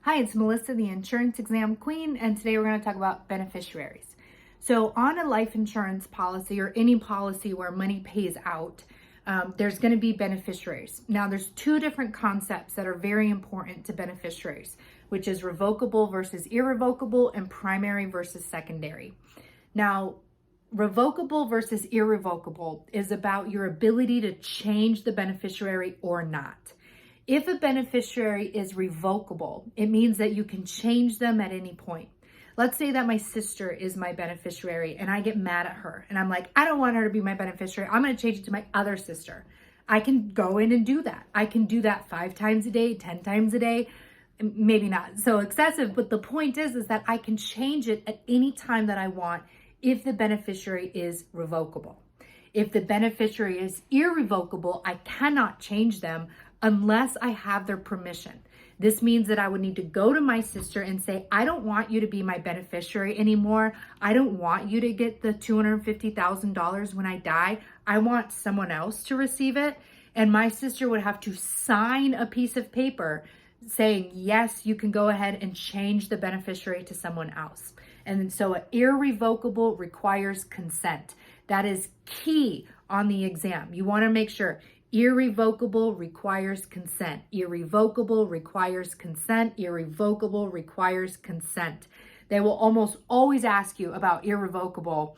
Hi, it's Melissa, the insurance exam queen, and today we're going to talk about beneficiaries. So on a life insurance policy or any policy where money pays out, there's going to be beneficiaries. Now, there's two different concepts that are very important to beneficiaries, which is revocable versus irrevocable and primary versus secondary. Now, revocable versus irrevocable is about your ability to change the beneficiary or not. If a beneficiary is revocable, it means that you can change them at any point. Let's say that my sister is my beneficiary and I get mad at her and I'm like, I don't want her to be my beneficiary. I'm going to change it to my other sister. I can go in and do that. I can do that 5 times a day, 10 times a day. Maybe not so excessive, but the point is that I can change it at any time that I want if the beneficiary is revocable. If the beneficiary is irrevocable, I cannot change them unless I have their permission. This means that I would need to go to my sister and say, I don't want you to be my beneficiary anymore. I don't want you to get the $250,000 when I die. I want someone else to receive it. And my sister would have to sign a piece of paper saying, yes, you can go ahead and change the beneficiary to someone else. And so an irrevocable requires consent. That is key on the exam. You want to make sure irrevocable requires consent. Irrevocable requires consent. Irrevocable requires consent. They will almost always ask you about irrevocable,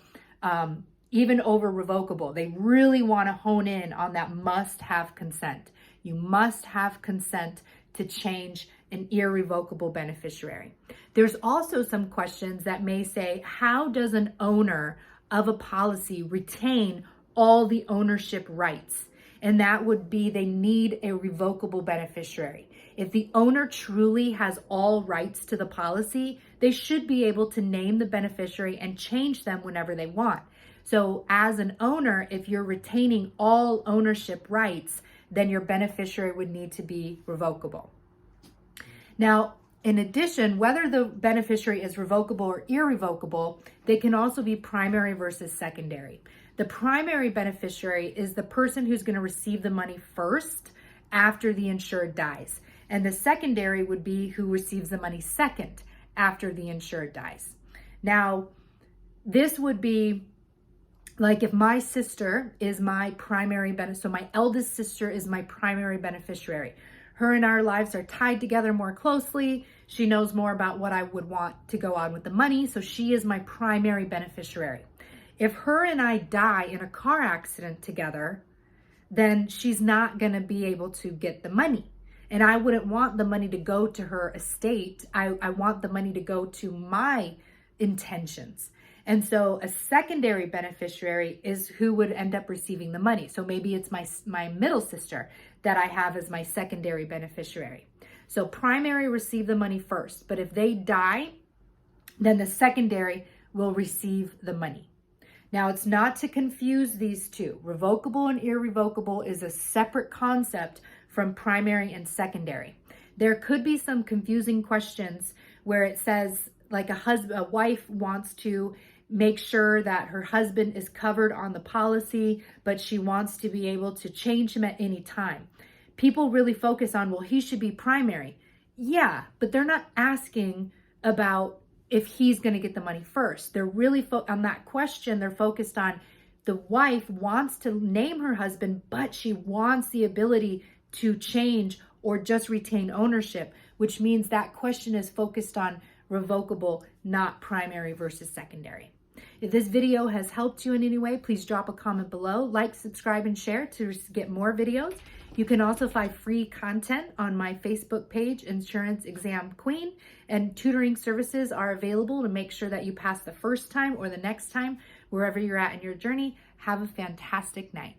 even over revocable. They really want to hone in on that must have consent. You must have consent to change an irrevocable beneficiary. There's also some questions that may say, how does an owner of a policy retain all the ownership rights? And that would be they need a revocable beneficiary. If the owner truly has all rights to the policy, they should be able to name the beneficiary and change them whenever they want. So as an owner, if you're retaining all ownership rights, then your beneficiary would need to be revocable. Now, in addition, whether the beneficiary is revocable or irrevocable, they can also be primary versus secondary. The primary beneficiary is the person who's going to receive the money first after the insured dies. And the secondary would be who receives the money second after the insured dies. Now, this would be like if my sister is my primary beneficiary, so my eldest sister is my primary beneficiary. Her and our lives are tied together more closely. She knows more about what I would want to go on with the money, so she is my primary beneficiary. If her and I die in a car accident together, then she's not going to be able to get the money. And I wouldn't want the money to go to her estate. I want the money to go to my intentions. And so a secondary beneficiary is who would end up receiving the money. So maybe it's my middle sister that I have as my secondary beneficiary. So primary receive the money first, but if they die, then the secondary will receive the money. Now, it's not to confuse these two. Revocable and irrevocable is a separate concept from primary and secondary. There could be some confusing questions where it says like a wife wants to make sure that her husband is covered on the policy, but she wants to be able to change him at any time. People really focus on, well, he should be primary. Yeah, but they're not asking about if he's going to get the money first. They're really on that question. They're focused on the wife wants to name her husband, but she wants the ability to change or just retain ownership, which means that question is focused on revocable, not primary versus secondary. If this video has helped you in any way, please drop a comment below, like, subscribe, and share to get more videos. You can also find free content on my Facebook page, Insurance Exam Queen, and tutoring services are available to make sure that you pass the first time or the next time, wherever you're at in your journey. Have a fantastic night.